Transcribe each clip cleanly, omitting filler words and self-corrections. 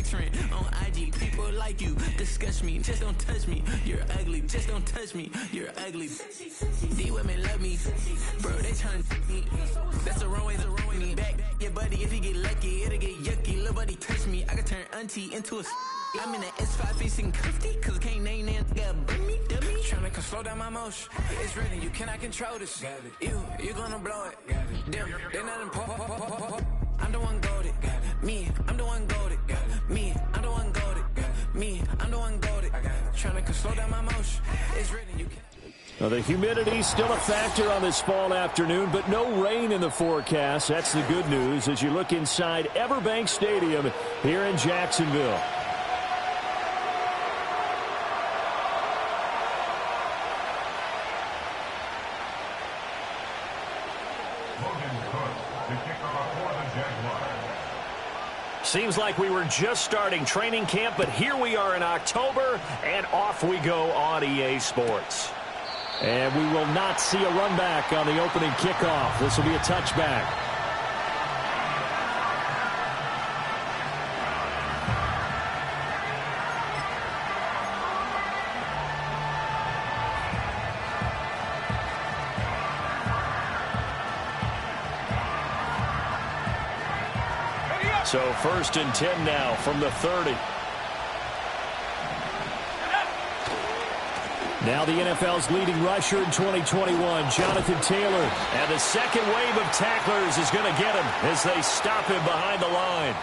trend on IG. People like you disgust me, just don't touch me. You're ugly, just don't touch me. You're ugly. These women love me, bro. They trying to me. That's the wrong way, the wrong way. Back your buddy, if you get lucky, it'll get yucky. Little buddy touch me, I can turn auntie into a. I'm in the S5 facing comfy, cause I can't name that nigga burn me, dummy. Tryna come slow down my motion. It's written, you cannot control this. You gonna blow it. Them, they not important. I'm the one goated. Me, I'm the one goated. Me, I'm the one goated. Me, I'm the one goated. Tryna come slow down my motion. It's written, you can. Well, the humidity's still a factor on this fall afternoon, but no rain in the forecast. That's the good news as you look inside Everbank Stadium here in Jacksonville. Seems like we were just starting training camp, but here we are in October, and off we go on EA Sports. And we will not see a run back on the opening kickoff. This will be a touchback. So 1st and 10 now from the 30. Now the NFL's leading rusher in 2021, Jonathan Taylor. And the second wave of tacklers is going to get him as they stop him behind the line.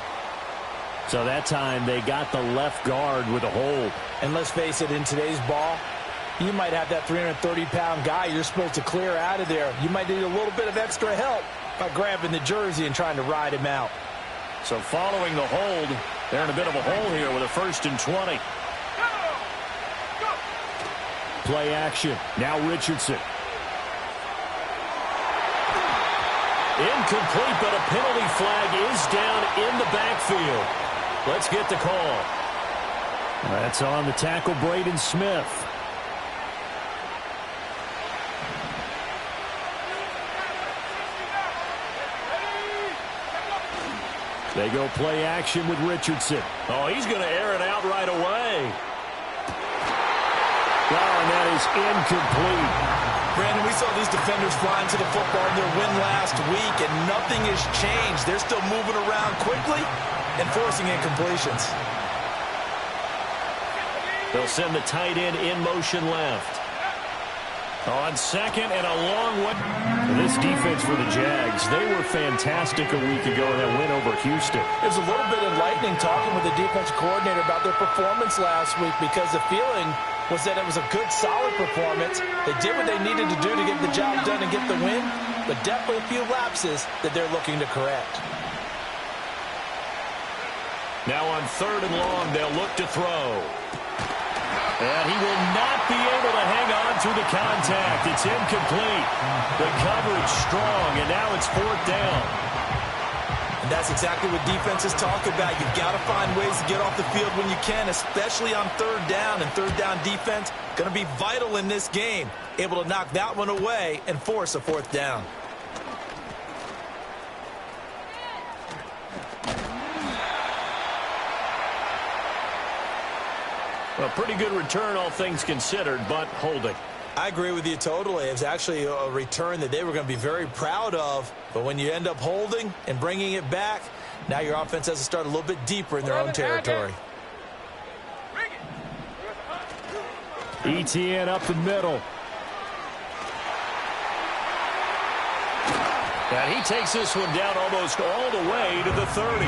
So that time they got the left guard with a hold. And let's face it, in today's ball, you might have that 330-pound guy you're supposed to clear out of there. You might need a little bit of extra help by grabbing the jersey and trying to ride him out. So following the hold, they're in a bit of a hole here with a 1st and 20. Play action. Now Richardson. Incomplete, but a penalty flag is down in the backfield. Let's get the call. That's on the tackle, Braden Smith. They go play action with Richardson. Oh, he's going to air it out right away. Wow, and that is incomplete. Brandon, we saw these defenders flying to the football in their win last week, and nothing has changed. They're still moving around quickly and forcing incompletions. They'll send the tight end in motion left. On second and a long way. This defense for the Jags, they were fantastic a week ago in that win over Houston. It was a little bit enlightening talking with the defense coordinator about their performance last week because the feeling was that it was a good, solid performance. They did what they needed to do to get the job done and get the win, but definitely a few lapses that they're looking to correct. Now on 3rd and long, they'll look to throw. And he will not be able to hang on through the contact. It's incomplete. The coverage strong, and now it's 4th down. And that's exactly what defenses talk about. You've got to find ways to get off the field when you can, especially on 3rd down. And 3rd down defense going to be vital in this game. Able to knock that one away and force a 4th down. A pretty good return, all things considered, but holding. I agree with you totally. It was actually a return that they were going to be very proud of. But when you end up holding and bringing it back, now your offense has to start a little bit deeper in their own territory. ETN up the middle. And he takes this one down almost all the way to the 30.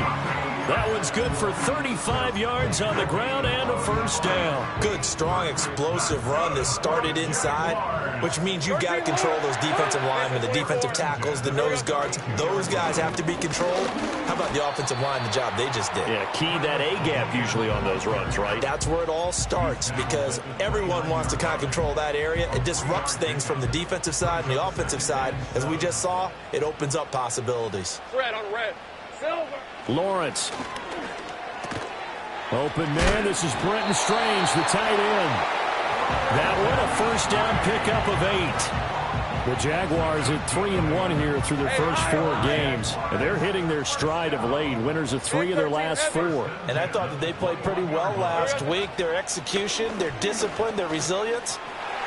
That one's good for 35 yards on the ground and a 1st down. Good, strong, explosive run that started inside, which means you've got to control those defensive linemen, the defensive tackles, the nose guards. Those guys have to be controlled. How about the offensive line, the job they just did? Yeah, key that A-gap usually on those runs, right? That's where it all starts because everyone wants to kind of control that area. It disrupts things from the defensive side and the offensive side. As we just saw, it opens up possibilities. Red on red. Silver. Lawrence. Open man, this is Brenton Strange, the tight end. That one, a 1st down pickup of 8. The Jaguars at 3-1 here through their first 4 games. And they're hitting their stride of late. Winners of 3 of their last 4. And I thought that they played pretty well last week. Their execution, their discipline, their resilience,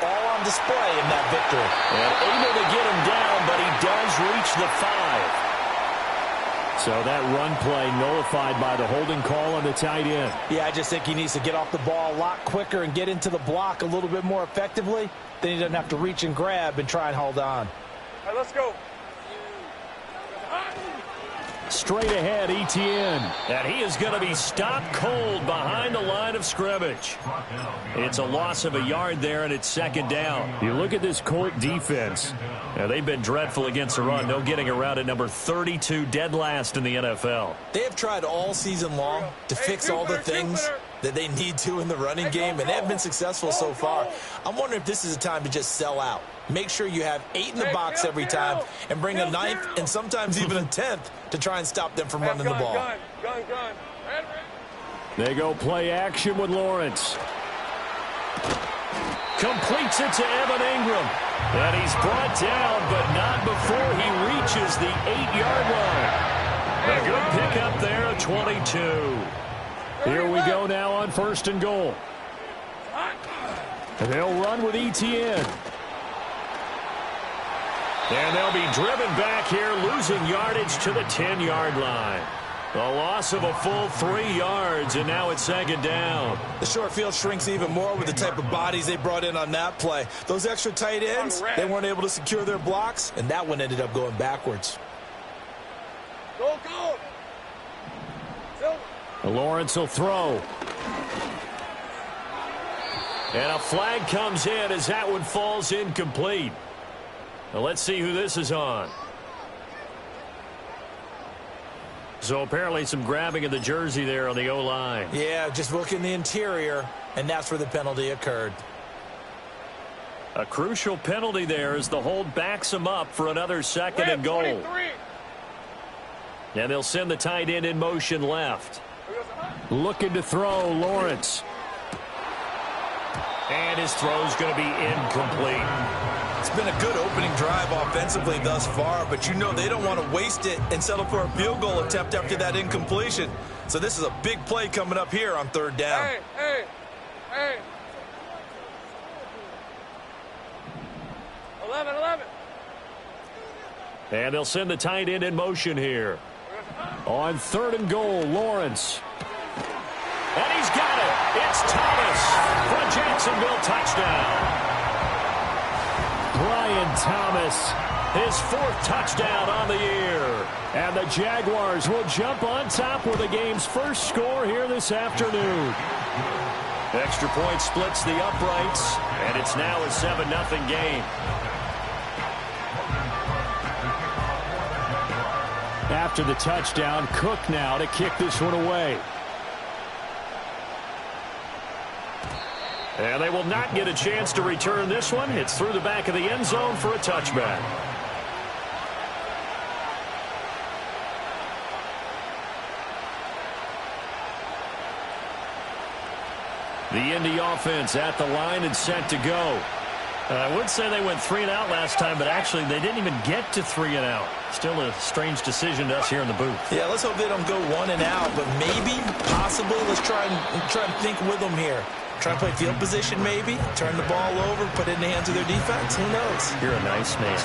all on display in that victory. And able to get him down, but he does reach the 5. So that run play nullified by the holding call on the tight end. Yeah, I just think he needs to get off the ball a lot quicker and get into the block a little bit more effectively. Then he doesn't have to reach and grab and try and hold on. All right, let's go. Straight ahead, Etienne. And he is going to be stopped cold behind the line of scrimmage. It's a loss of a yard there, and it's second down. You look at this Colt defense. Now, they've been dreadful against the run. No getting around at number 32, dead last in the NFL. They have tried all season long to fix all the things that they need to in the running game, and they have been successful so far. I'm wondering if this is a time to just sell out. Make sure you have 8 in the box every time and bring a 9th and sometimes even a 10th to try and stop them from running the ball. Gun. They go play action with Lawrence. Completes it to Evan Ingram. And he's brought down, but not before he reaches the 8-yard line. A good pickup there at 22. Here we go now on 1st and goal. And they'll run with Etienne. And they'll be driven back here, losing yardage to the 10-yard line. A loss of a full 3 yards, and now it's second down. The short field shrinks even more with the type of bodies they brought in on that play. Those extra tight ends, they weren't able to secure their blocks, and that one ended up going backwards. Go. Lawrence will throw. And a flag comes in as that one falls incomplete. Now let's see who this is on. So apparently some grabbing of the jersey there on the O-line. Yeah, just looking the interior, and that's where the penalty occurred. A crucial penalty there as the hold backs him up for another 2nd and goal. 23. And they'll send the tight end in motion left. Looking to throw, Lawrence. And his throw's going to be incomplete. It's been a good opening drive offensively thus far, but you know they don't want to waste it and settle for a field goal attempt after that incompletion. So this is a big play coming up here on 3rd down. Hey. 11. And they'll send the tight end in motion here. On 3rd and goal, Lawrence. And he's got it. It's Thomas for a Jacksonville touchdown. Brian Thomas, his 4th touchdown on the year. And the Jaguars will jump on top with the game's first score here this afternoon. Extra point splits the uprights, and it's now a 7-0 game. After the touchdown, Cook now to kick this one away. And they will not get a chance to return this one. It's through the back of the end zone for a touchback. The Indy offense at the line and set to go. I would say they went 3 and out last time, but actually they didn't even get to 3 and out. Still a strange decision to us here in the booth. Yeah, let's hope they don't go 1 and out, but maybe, possibly, let's try and think with them here. Try and play field position maybe, turn the ball over, put it in the hands of their defense. Who knows? You're a nice man.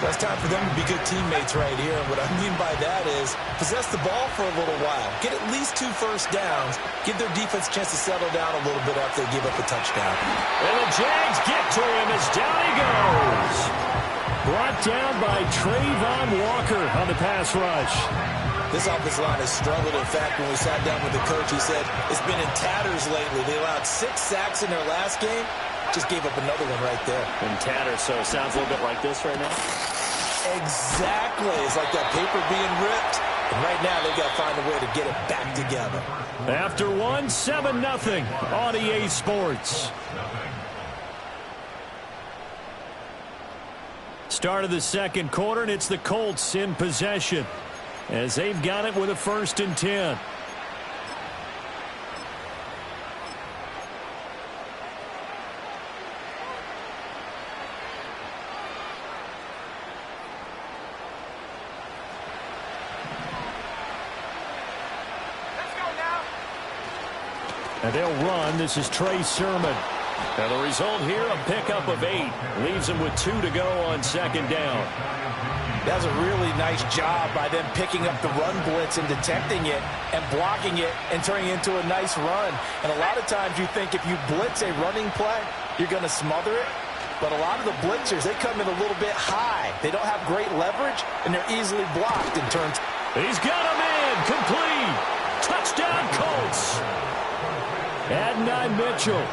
Well, it's time for them to be good teammates right here. And what I mean by that is possess the ball for a little while. Get at least 2 first downs. Give their defense a chance to settle down a little bit after they give up a touchdown. And the Jags get to him as down he goes. Brought down by Trayvon Walker on the pass rush. This offensive line has struggled. In fact, when we sat down with the coach, he said it's been in tatters lately. They allowed 6 sacks in their last game. Just gave up another one right there. In tatters, so it sounds a little bit like this right now. Exactly. It's like that paper being ripped. And right now, they've got to find a way to get it back together. After 7-0 on EA Sports. Start of the 2nd quarter, and it's the Colts in possession as they've got it with a 1st and 10. And they'll run. This is Trey Sermon. And the result here, a pickup of 8. Leaves them with 2 to go on second down. That was a really nice job by them picking up the run blitz and detecting it and blocking it and turning it into a nice run. And a lot of times you think if you blitz a running play, you're going to smother it. But a lot of the blitzers, they come in a little bit high. They don't have great leverage, and they're easily blocked in turns. He's got him in. Complete. Touchdown, Colts. Adonai Mitchell,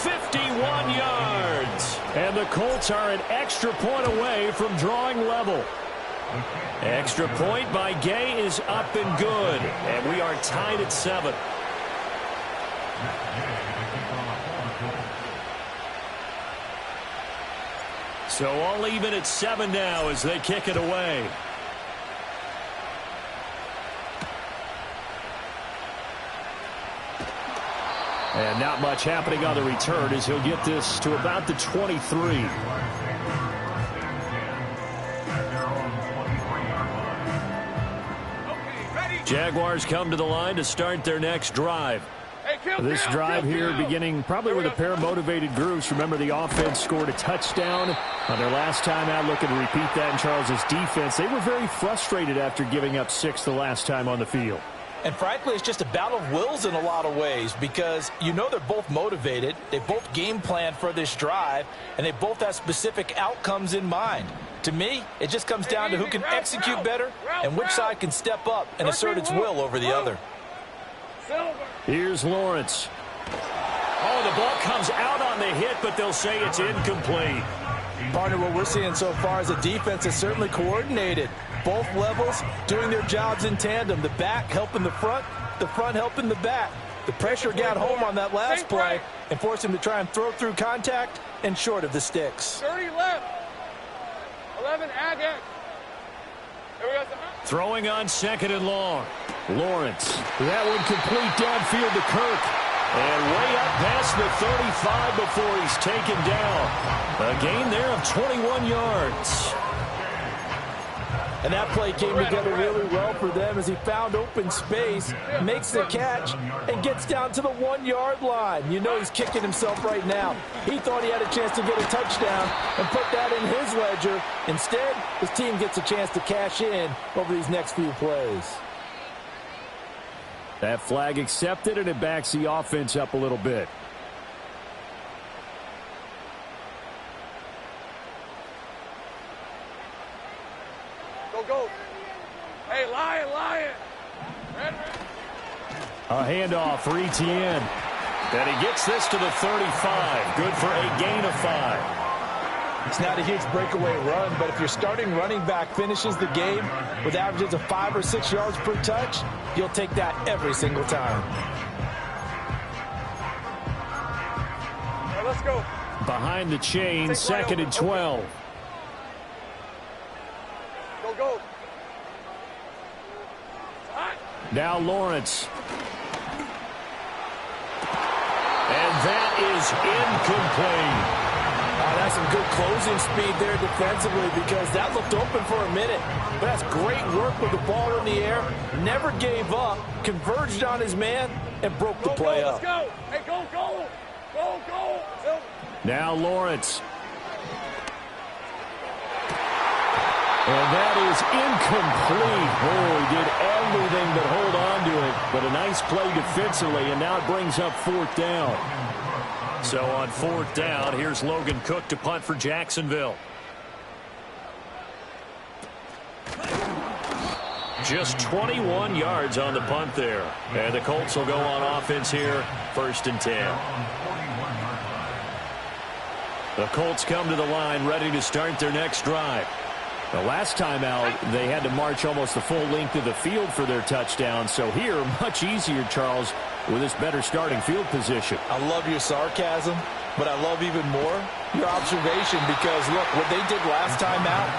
51 yards. And the Colts are an extra point away from drawing level. Extra point by Gay is up and good. And we are tied at 7. So all even at 7 now as they kick it away. And not much happening on the return as he'll get this to about the 23. Jaguars come to the line to start their next drive. This drive here beginning probably with a pair of motivated groups. Remember, the offense scored a touchdown on their last time out. Looking to repeat that in Charles's defense. They were very frustrated after giving up 6 the last time on the field. And frankly, it's just a battle of wills in a lot of ways because you know they're both motivated. They both game plan for this drive, and they both have specific outcomes in mind. To me, it just comes down to who can execute better and which side can step up and assert its will over the other. Here's Lawrence. Oh, the ball comes out on the hit, but they'll say it's incomplete. Partner, what we're seeing so far is a defense that's certainly coordinated. Both levels doing their jobs in tandem. The back helping the front helping the back. The pressure got home on that last play and forced him to try and throw through contact and short of the sticks. 30 left. 11 again. Throwing on 2nd and long. Lawrence. That one complete downfield to Kirk. And way up past the 35 before he's taken down. A gain there of 21 yards. And that play came together really well for them as he found open space, makes the catch, and gets down to the 1-yard line. You know he's kicking himself right now. He thought he had a chance to get a touchdown and put that in his ledger. Instead, his team gets a chance to cash in over these next few plays. That flag accepted, and it backs the offense up a little bit. Go. Hey, Lion. Red. A handoff for Etienne. And he gets this to the 35. Good for a gain of 5. It's not a huge breakaway run, but if your starting running back finishes the game with averages of 5 or 6 yards per touch, you'll take that every single time. All right, let's go. Behind the chain, 2nd and 12. Go. Now Lawrence. And that is incomplete. That's some good closing speed there defensively because that looked open for a minute. But that's great work with the ball in the air. Never gave up, converged on his man, and broke the play up. Let's go. Hey, go. Now Lawrence. And that is incomplete. Oh, he did everything but hold on to it. But a nice play defensively, and now it brings up 4th down. So on 4th down, here's Logan Cook to punt for Jacksonville. Just 21 yards on the punt there. And the Colts will go on offense here, 1st and 10. The Colts come to the line ready to start their next drive. The last time out, they had to march almost the full length of the field for their touchdown. So here, much easier, Charles, with this better starting field position. I love your sarcasm, but I love even more your observation because, look, what they did last time out,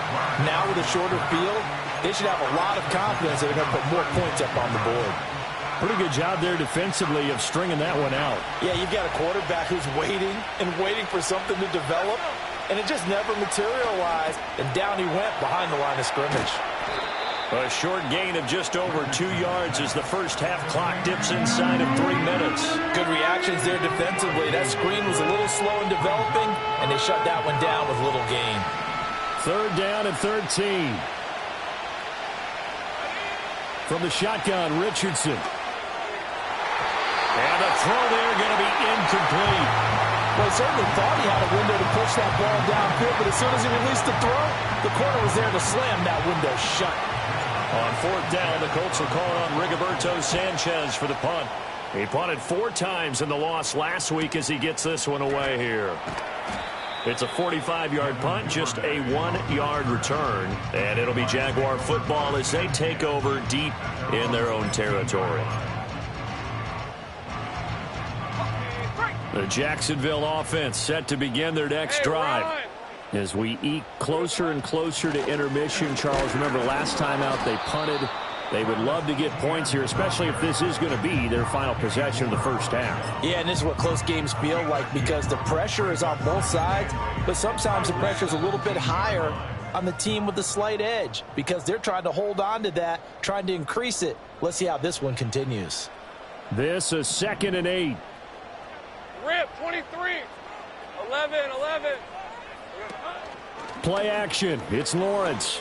now with a shorter field, they should have a lot of confidence that they're going to put more points up on the board. Pretty good job there defensively of stringing that one out. Yeah, you've got a quarterback who's waiting and waiting for something to develop, and it just never materialized, and down he went behind the line of scrimmage. A short gain of just over 2 yards as the first half clock dips inside of 3 minutes. Good reactions there defensively. That screen was a little slow in developing, and they shut that one down with little gain. 3rd down and 13. From the shotgun, Richardson. And the throw there going to be incomplete. Well, he certainly thought he had a window to push that ball downfield, but as soon as he released the throw, the corner was there to slam that window shut. On 4th down, the Colts will call on Rigoberto Sanchez for the punt. He punted 4 times in the loss last week as he gets this one away here. It's a 45-yard punt, just a 1-yard return. And it'll be Jaguar football as they take over deep in their own territory. The Jacksonville offense set to begin their next drive. As we eke closer and closer to intermission, Charles, remember last time out they punted. They would love to get points here, especially if this is going to be their final possession of the first half. Yeah, and this is what close games feel like because the pressure is on both sides, but sometimes the pressure is a little bit higher on the team with the slight edge because they're trying to hold on to that, trying to increase it. Let's see how this one continues. This is 2nd and 8. Rip, 23. 11. Play action. It's Lawrence.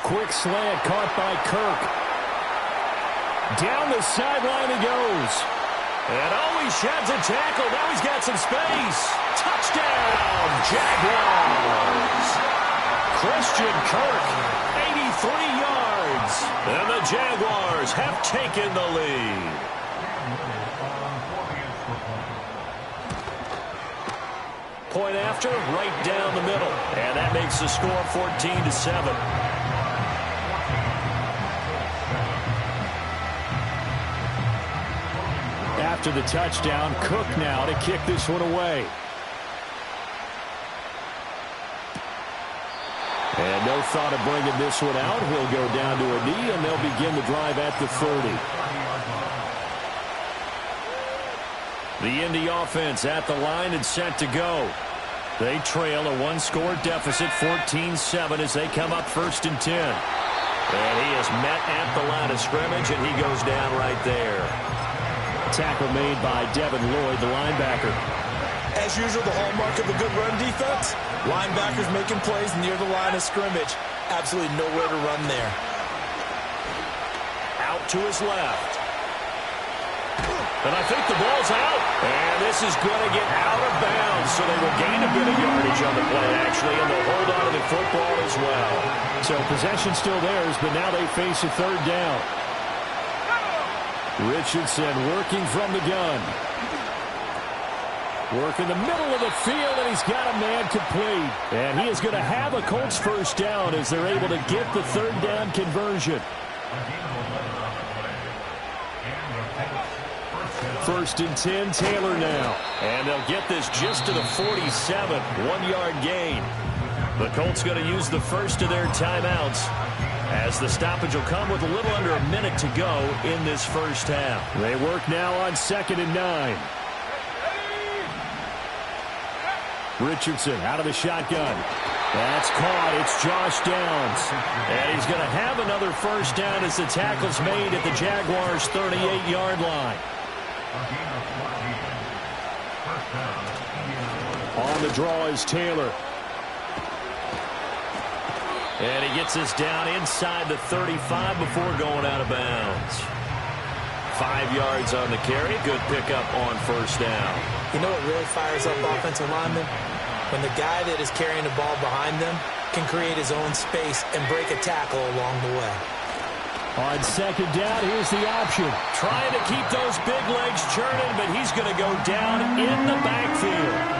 Quick slant caught by Kirk. Down the sideline he goes. And he sheds a tackle. Now he's got some space. Touchdown, Jaguars. Christian Kirk, 83 yards. And the Jaguars have taken the lead. Point after, right down the middle. And that makes the score 14-7. After the touchdown, Cook now to kick this one away. And no thought of bringing this one out. He'll go down to a knee, and they'll begin the drive at the 30. The Indy offense at the line and set to go. They trail a 1-score deficit, 14-7, as they come up 1st and 10. And he is met at the line of scrimmage, and he goes down right there. Tackle made by Devin Lloyd, the linebacker. As usual, the hallmark of a good run defense, linebackers making plays near the line of scrimmage. Absolutely nowhere to run there. Out to his left. And I think the ball's out. And this is going to get out of bounds, so they will gain a bit of yardage on the play, actually, and they'll hold on to the football as well. So possession still theirs, but now they face a 3rd down. Richardson working from the gun. Work in the middle of the field, and he's got a man complete. And he is going to have a Colts 1st down as they're able to get the 3rd down conversion. 1st and 10, Taylor now. And they'll get this just to the 47, 1-yard gain. The Colts going to use the first of their timeouts as the stoppage will come with a little under a minute to go in this first half. They work now on 2nd and 9. Richardson out of the shotgun. That's caught. It's Josh Downs. And he's going to have another 1st down as the tackle's made at the Jaguars' 38-yard line. On the draw is Taylor. And he gets us down inside the 35 before going out of bounds. 5 yards on the carry. Good pickup on 1st down. You know what really fires up offensive linemen? When the guy that is carrying the ball behind them can create his own space and break a tackle along the way. On 2nd down, here's the option. Trying to keep those big legs churning, but he's going to go down in the backfield.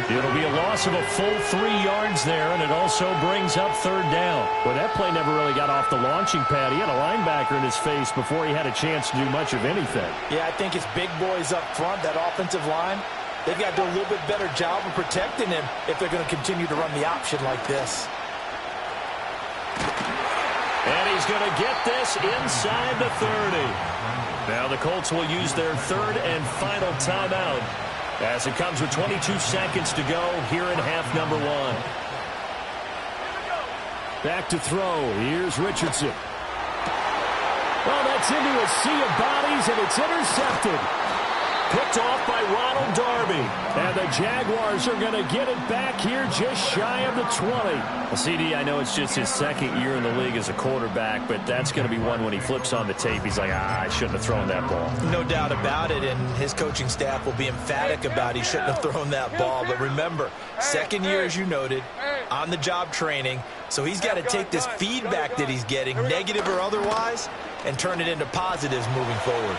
It'll be a loss of a full 3 yards there, and it also brings up 3rd down. Well, that play never really got off the launching pad. He had a linebacker in his face before he had a chance to do much of anything. Yeah, I think it's big boys up front, that offensive line. They've got to do a little bit better job of protecting him if they're going to continue to run the option like this. And he's going to get this inside the 30. Now the Colts will use their 3rd and final timeout as it comes with 22 seconds to go here in half number 1. Back to throw. Here's Richardson. Well, that's into a sea of bodies, and it's intercepted. Picked off by Ronald Darby. And the Jaguars are going to get it back here just shy of the 20. Well, CD, I know it's just his second year in the league as a quarterback, but that's going to be one when he flips on the tape. He's like, I shouldn't have thrown that ball. No doubt about it, and his coaching staff will be emphatic about he shouldn't have thrown that ball. But remember, second year, as you noted, on-the-job training. So he's got to take this feedback that he's getting, negative or otherwise, and turn it into positives moving forward.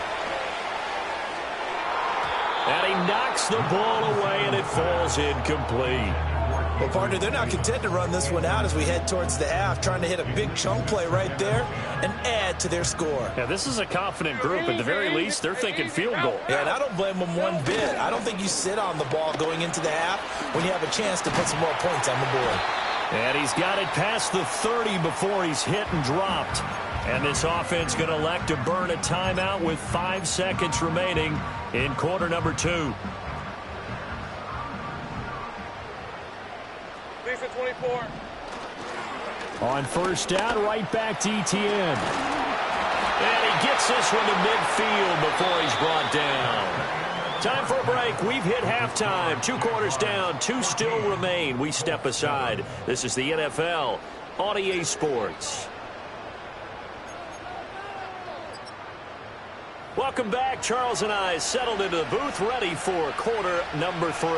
And he knocks the ball away, and it falls incomplete. Well, partner, they're not content to run this one out as we head towards the half, trying to hit a big chunk play right there and add to their score. Yeah, this is a confident group. At the very least, they're thinking field goal. Yeah, and I don't blame them one bit. I don't think you sit on the ball going into the half when you have a chance to put some more points on the board. And he's got it past the 30 before he's hit and dropped. And this offense going to elect to burn a timeout with 5 seconds remaining in quarter number 2. Lisa 24. On first down, right back to ETN. And he gets this one to midfield before he's brought down. Time for a break. We've hit halftime. 2 quarters down, 2 still remain. We step aside. This is the NFL on EA Sports. Welcome back. Charles and I settled into the booth, ready for quarter number 3.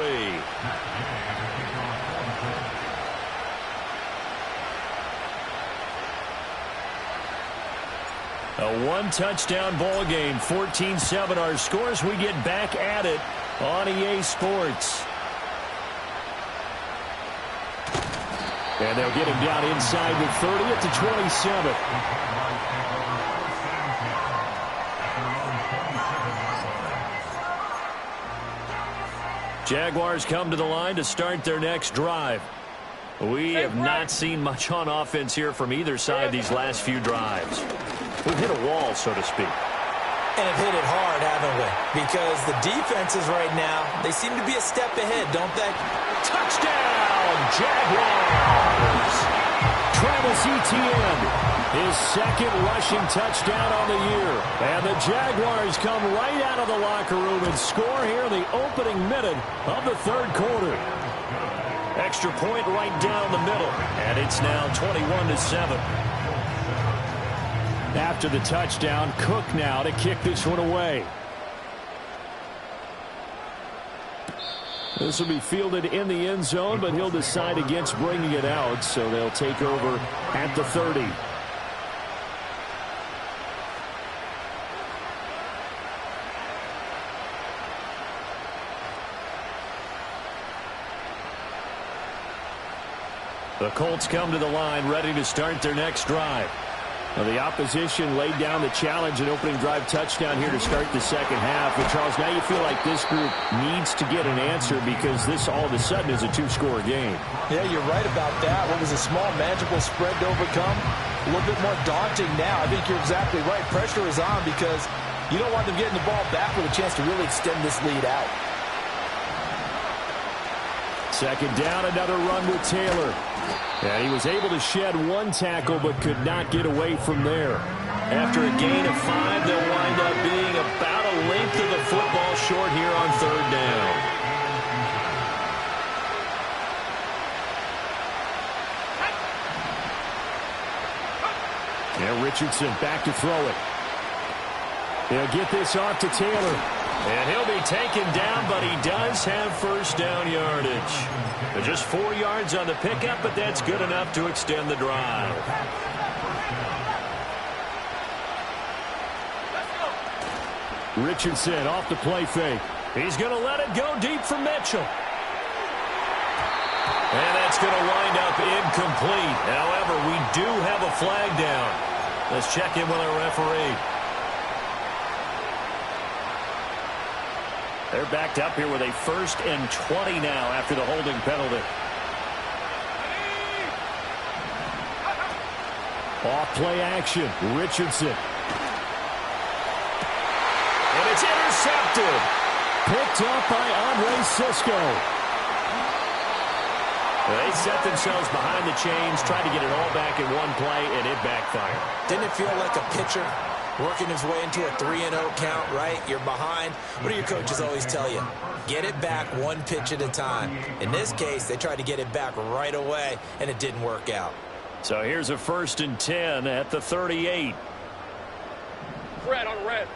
A 1-touchdown ball game, 14-7 our scores. We get back at it on EA Sports. And they'll get him down inside the 30 at the 27. Jaguars come to the line to start their next drive. We have not seen much on offense here from either side these last few drives. We've hit a wall, so to speak. And have hit it hard, haven't we? Because the defenses right now, they seem to be a step ahead, don't they? Touchdown, Jaguars! Travis Etienne, his second rushing touchdown on the year. And the Jaguars come right out of the locker room and score here in the opening minute of the 3rd quarter. Extra point right down the middle, and it's now 21-7. After the touchdown, Cook now to kick this one away. This will be fielded in the end zone, but he'll decide against bringing it out, so they'll take over at the 30. The Colts come to the line, ready to start their next drive. Well, the opposition laid down the challenge and opening drive touchdown here to start the second half. And, Charles, now you feel like this group needs to get an answer because this all of a sudden is a 2-score game. Yeah, you're right about that. What was a small, manageable spread to overcome, a little bit more daunting now. I think you're exactly right. Pressure is on because you don't want them getting the ball back with a chance to really extend this lead out. Second down, another run with Taylor. And he was able to shed 1 tackle but could not get away from there. After a gain of 5, they'll wind up being about a length of the football short here on 3rd down. And Richardson back to throw it. They'll get this off to Taylor. And he'll be taken down, but he does have first down yardage. Just 4 yards on the pickup, but that's good enough to extend the drive. Richardson off the play fake. He's going to let it go deep for Mitchell. And that's going to wind up incomplete. However, we do have a flag down. Let's check in with our referee. They're backed up here with a 1st and 20 now after the holding penalty. Off play action, Richardson. And it's intercepted. Picked up by Andre Sisco. They set themselves behind the chains, tried to get it all back in one play, and it backfired. Didn't it feel like a pitcher working his way into a 3-0 count, right? You're behind. What do your coaches always tell you? Get it back one pitch at a time. In this case, they tried to get it back right away, and it didn't work out. So here's a 1st and 10 at the 38. Red on red.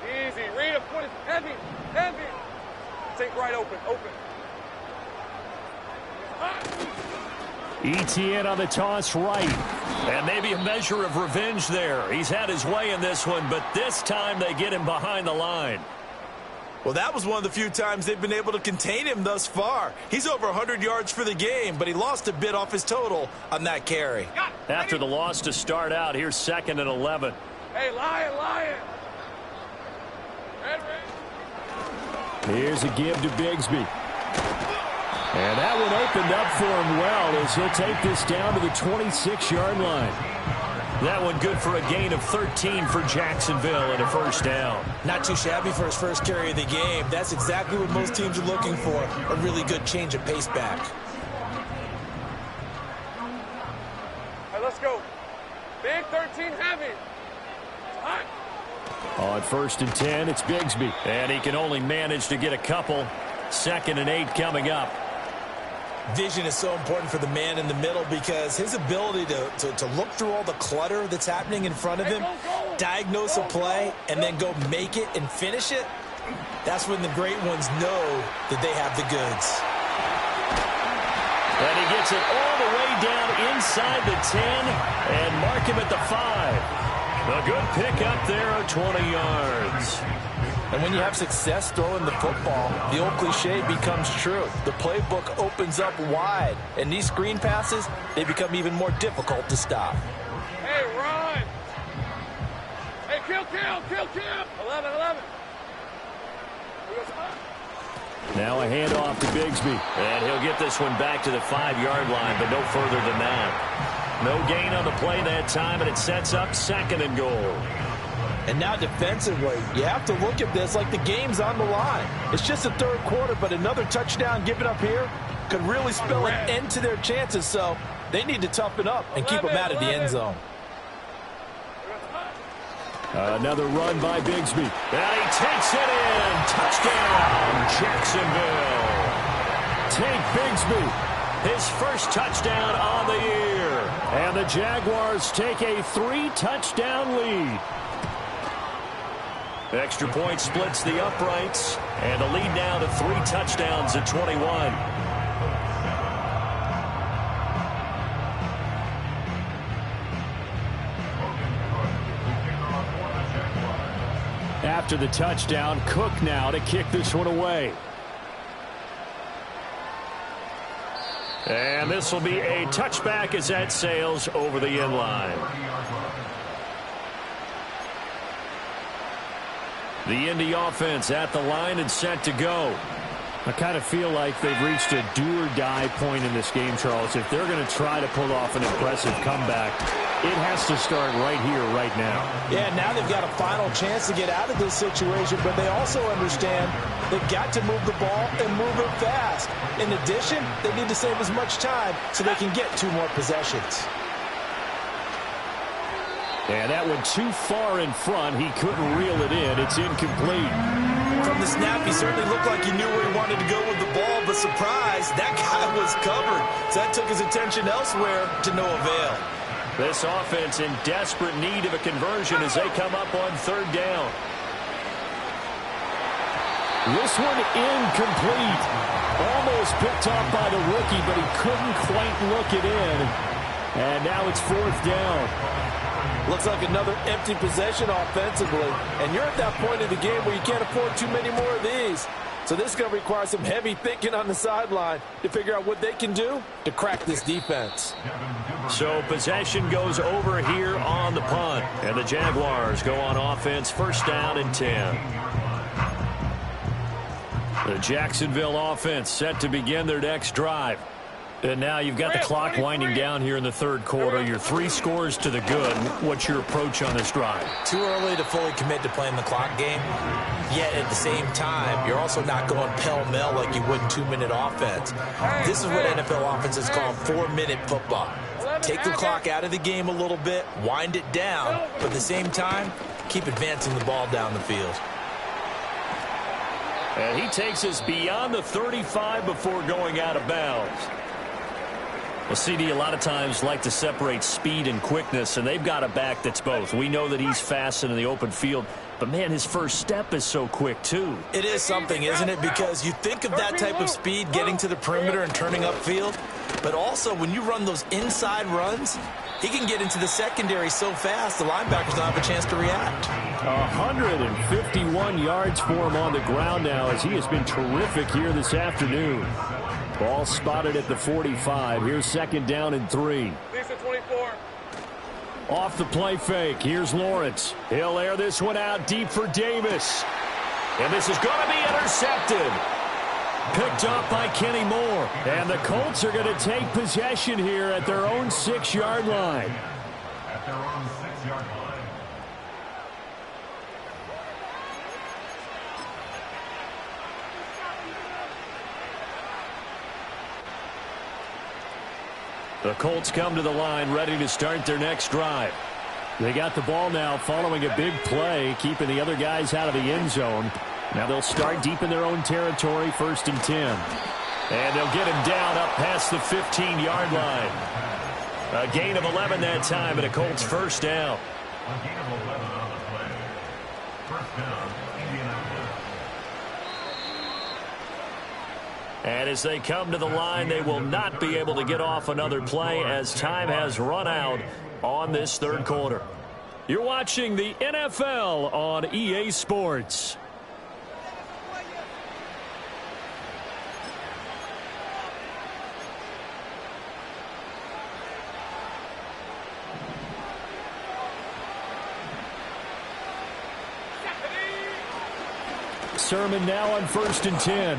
Easy. Read him. Put it heavy. Heavy. Take right open. Open. ETN on the toss right. And maybe a measure of revenge there. He's had his way in this one, but this time they get him behind the line. Well, that was one of the few times they've been able to contain him thus far. He's over 100 yards for the game, but he lost a bit off his total on that carry. After the loss to start out, here's 2nd and 11. Hey, Lion. Red. Here's a give to Bigsby. And that one opened up for him well as he'll take this down to the 26-yard line. That one good for a gain of 13 for Jacksonville and a 1st down. Not too shabby for his first carry of the game. That's exactly what most teams are looking for, a really good change of pace back. All right, let's go. Big 13 heavy. Hot. On 1st and 10, it's Bigsby. And he can only manage to get a couple. 2nd and 8 coming up. Vision is so important for the man in the middle because his ability to look through all the clutter that's happening in front of him, diagnose a play, and then go make it and finish it, that's when the great ones know that they have the goods. And he gets it all the way down inside the 10 and mark him at the 5. A good pick up there of 20 yards. And when you have success throwing the football, the old cliche becomes true. The playbook opens up wide. And these screen passes, they become even more difficult to stop. Hey, run. Hey, kill. 11. Now a handoff to Bigsby. And he'll get this one back to the 5-yard line, but no further than that. No gain on the play that time, and it sets up 2nd and goal. And now defensively, you have to look at this like the game's on the line. It's just the 3rd quarter, but another touchdown given up here could really spell an end to their chances. So they need to toughen up and keep them out of the end zone. Another run by Bigsby. And he takes it in. Touchdown, Jacksonville. Take Bigsby. His first touchdown on the year. And the Jaguars take a 3-touchdown lead. Extra point splits the uprights. And the lead now to 3 touchdowns at 21. After the touchdown, Cook now to kick this one away. And this will be a touchback as that sails over the end line. The Indy offense at the line and set to go. I kind of feel like they've reached a do-or-die point in this game, Charles. If they're going to try to pull off an impressive comeback, it has to start right here, right now. Yeah, now they've got a final chance to get out of this situation, but they also understand they've got to move the ball and move it fast. In addition, they need to save as much time so they can get 2 more possessions. And that one too far in front. He couldn't reel it in. It's incomplete. From the snap, he certainly looked like he knew where he wanted to go with the ball, but surprise, that guy was covered. So that took his attention elsewhere to no avail. This offense in desperate need of a conversion as they come up on 3rd down. This one incomplete. Almost picked off by the rookie, but he couldn't quite look it in. And now it's 4th down. Looks like another empty possession offensively. And you're at that point in the game where you can't afford too many more of these. So this is going to require some heavy thinking on the sideline to figure out what they can do to crack this defense. So possession goes over here on the punt. And the Jaguars go on offense, 1st down and 10. The Jacksonville offense set to begin their next drive. And now you've got the clock winding down here in the third quarter. You're 3 scores to the good. What's your approach on this drive? Too early to fully commit to playing the clock game. Yet at the same time, you're also not going pell-mell like you would in 2-minute offense. This is what NFL offenses call 4-minute football. Take the clock out of the game a little bit, wind it down, but at the same time, keep advancing the ball down the field. And he takes us beyond the 35 before going out of bounds. Well, CD a lot of times like to separate speed and quickness, and they've got a back that's both. We know that he's fast in the open field, but, man, his first step is so quick, too. It is something, isn't it? Because you think of that type of speed getting to the perimeter and turning upfield, but also when you run those inside runs, he can get into the secondary so fast the linebackers don't have a chance to react. 151 yards for him on the ground now as he has been terrific here this afternoon. Ball spotted at the 45. Here's second down and 3. Lisa 24. Off the play fake. Here's Lawrence. He'll air this one out deep for Davis. And this is going to be intercepted. Picked up by Kenny Moore. And the Colts are going to take possession here at their own 6-yard line. At their own 6-yard line. The Colts come to the line ready to start their next drive. They got the ball now following a big play, keeping the other guys out of the end zone. Now they'll start deep in their own territory, 1st and 10. And they'll get him down up past the 15-yard line. A gain of 11 that time, and a Colts first down. A gain of 11 on the play. First down, Indianapolis. And as they come to the line, they will not be able to get off another play as time has run out on this third quarter. You're watching the NFL on EA Sports. Sermon now on 1st and 10.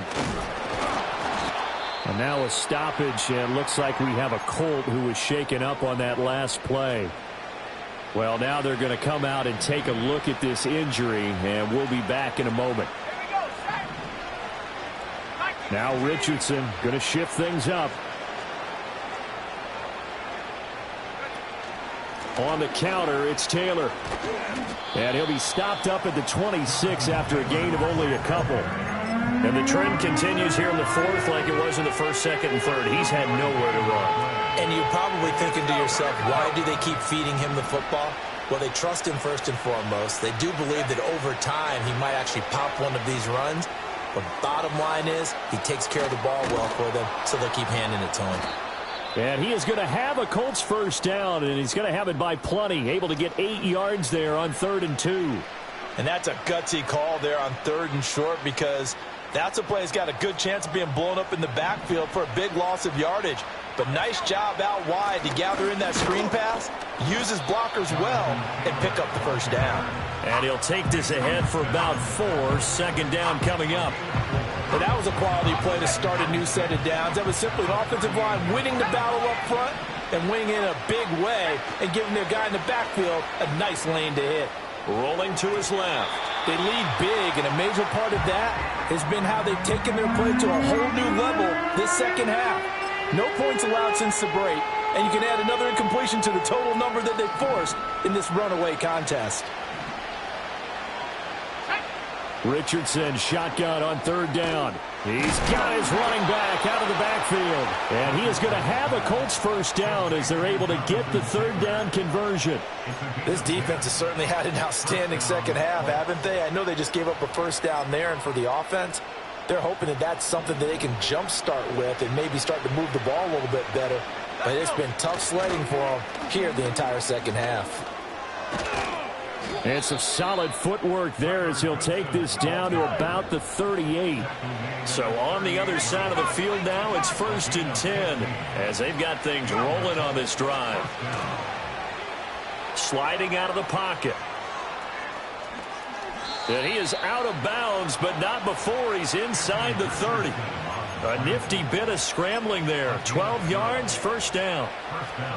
And now a stoppage, and looks like we have a Colt who was shaken up on that last play. Well, now they're going to come out and take a look at this injury, and we'll be back in a moment. Now Richardson going to shift things up. On the counter, it's Taylor. And he'll be stopped up at the 26 after a gain of only a couple. And the trend continues here in the fourth like it was in the first, second, and third. He's had nowhere to run. And you're probably thinking to yourself, why do they keep feeding him the football? Well, they trust him first and foremost. They do believe that over time he might actually pop one of these runs. But bottom line is he takes care of the ball well for them, so they'll keep handing it to him. And he is going to have a Colts first down, and he's going to have it by plenty. Able to get 8 yards there on 3rd and 2. And that's a gutsy call there on 3rd and short, because that's a play that's got a good chance of being blown up in the backfield for a big loss of yardage. But nice job out wide to gather in that screen pass, use his blockers well, and pick up the first down. And he'll take this ahead for about 4. 2nd down coming up. And that was a quality play to start a new set of downs. That was simply an offensive line winning the battle up front and winning in a big way and giving their guy in the backfield a nice lane to hit. Rolling to his left. They lead big, and a major part of that has been how they've taken their play to a whole new level this second half. No points allowed since the break, and you can add another incompletion to the total number that they forced in this runaway contest. Richardson shotgun on 3rd down. He's got his running back out of the backfield. And he is going to have a Colts first down as they're able to get the 3rd down conversion. This defense has certainly had an outstanding second half, haven't they? I know they just gave up a first down there, and for the offense, they're hoping that that's something that they can jumpstart with and maybe start to move the ball a little bit better. But it's been tough sledding for them here the entire second half. And some solid footwork there as he'll take this down to about the 38. So on the other side of the field now, it's 1st and 10 as they've got things rolling on this drive. Sliding out of the pocket. And he is out of bounds, but not before he's inside the 30. A nifty bit of scrambling there. 12 yards, first down.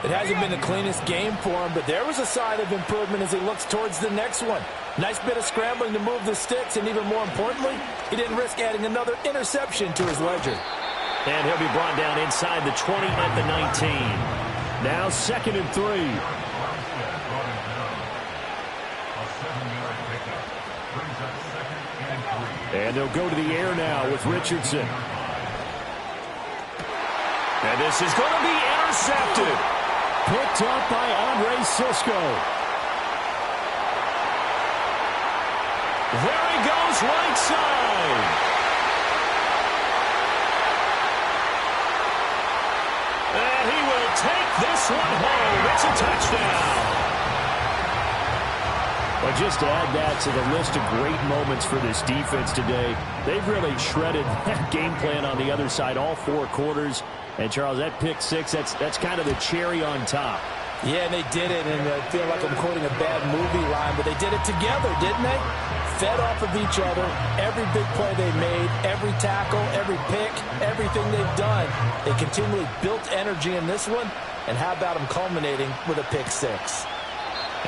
It hasn't been the cleanest game for him, but there was a sign of improvement as he looks towards the next one. Nice bit of scrambling to move the sticks, and even more importantly, he didn't risk adding another interception to his ledger. And he'll be brought down inside the 20 at the 19. Now 2nd and 3. And they'll go to the air now with Richardson. And this is going to be intercepted. Picked up by Andre Sisco. There he goes, right side. And he will take this one home. It's a touchdown. But just to add that to the list of great moments for this defense today, they've really shredded that game plan on the other side all 4 quarters. And, Charles, that pick 6, that's kind of the cherry on top. Yeah, and they did it, and I feel like I'm quoting a bad movie line, but they did it together, didn't they? Fed off of each other, every big play they made, every tackle, every pick, everything they've done. They continually built energy in this one, and how about them culminating with a pick 6?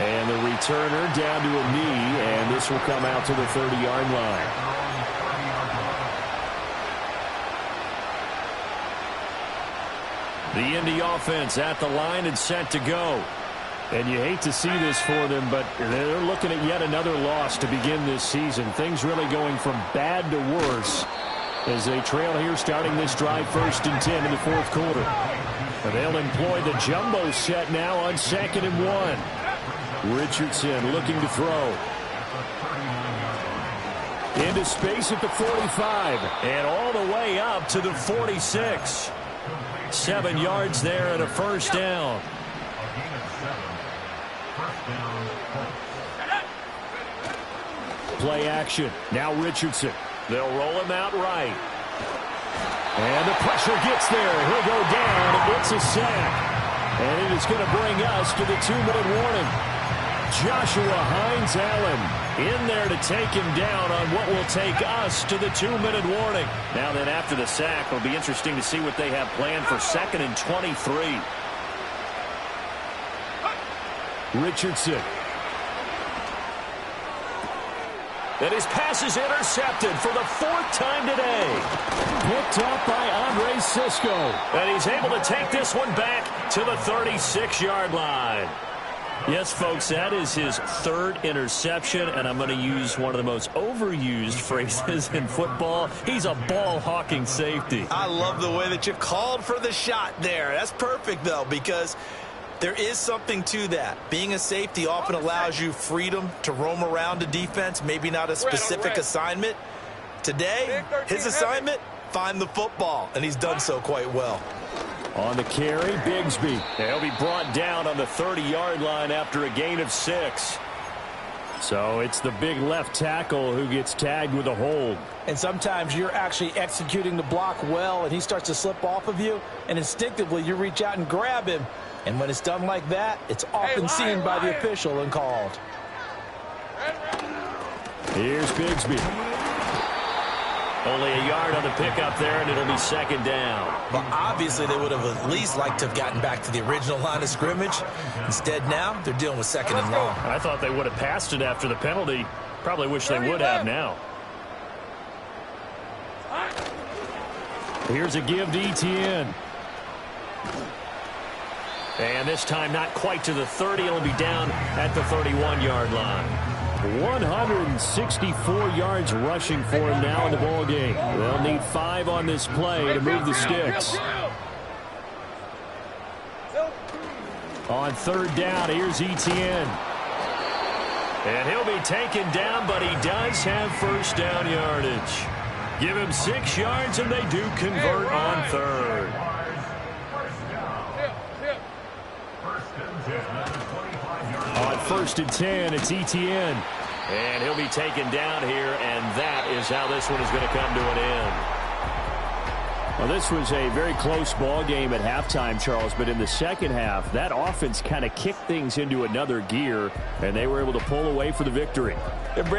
And the returner down to a knee, and this will come out to the 30-yard line. The Indy offense at the line and set to go. And you hate to see this for them, but they're looking at yet another loss to begin this season. Things really going from bad to worse as they trail here starting this drive 1st and 10 in the 4th quarter. And they'll employ the jumbo set now on 2nd and 1. Richardson looking to throw. Into space at the 45. And all the way up to the 46. 7 yards there and a first down. Play action. Now Richardson. They'll roll him out right. And the pressure gets there. He'll go down. It's a sack. And it is going to bring us to the 2-minute warning. Joshua Hines-Allen in there to take him down on what will take us to the 2-minute warning. Now then, after the sack, it'll be interesting to see what they have planned for 2nd and 23. Richardson. And his pass is intercepted for the 4th time today. Picked up by Andre Sisco. And he's able to take this one back to the 36-yard line. Yes, folks, that is his 3rd interception, and I'm going to use one of the most overused phrases in football. He's a ball-hawking safety. I love the way that you called for the shot there. That's perfect, though, because there is something to that. Being a safety often allows you freedom to roam around a defense, maybe not a specific assignment. Today, his assignment, find the football, and he's done so quite well. On the carry, Bigsby. He'll be brought down on the 30-yard line after a gain of 6. So it's the big left tackle who gets tagged with a hold. And sometimes you're actually executing the block well, and he starts to slip off of you, and instinctively you reach out and grab him. And when it's done like that, it's often seen by the official and called. Here's Bigsby. Only a yard on the pickup there, and it'll be 2nd down. Well, obviously they would have at least liked to have gotten back to the original line of scrimmage. Instead now, they're dealing with 2nd and long. I thought they would have passed it after the penalty. Probably wish they would have now. Here's a give to Etienne. And this time not quite to the 30. It'll be down at the 31-yard line. 164 yards rushing for him now in the ball game. They'll need 5 on this play to move the sticks. On 3rd down, here's Etienne. And he'll be taken down, but he does have first down yardage. Give him 6 yards, and they do convert on 3rd. On 1st and 10, it's Etienne. And he'll be taken down here, and that is how this one is going to come to an end. Well, this was a very close ball game at halftime, Charles, but in the second half, that offense kind of kicked things into another gear, and they were able to pull away for the victory. And Brandon,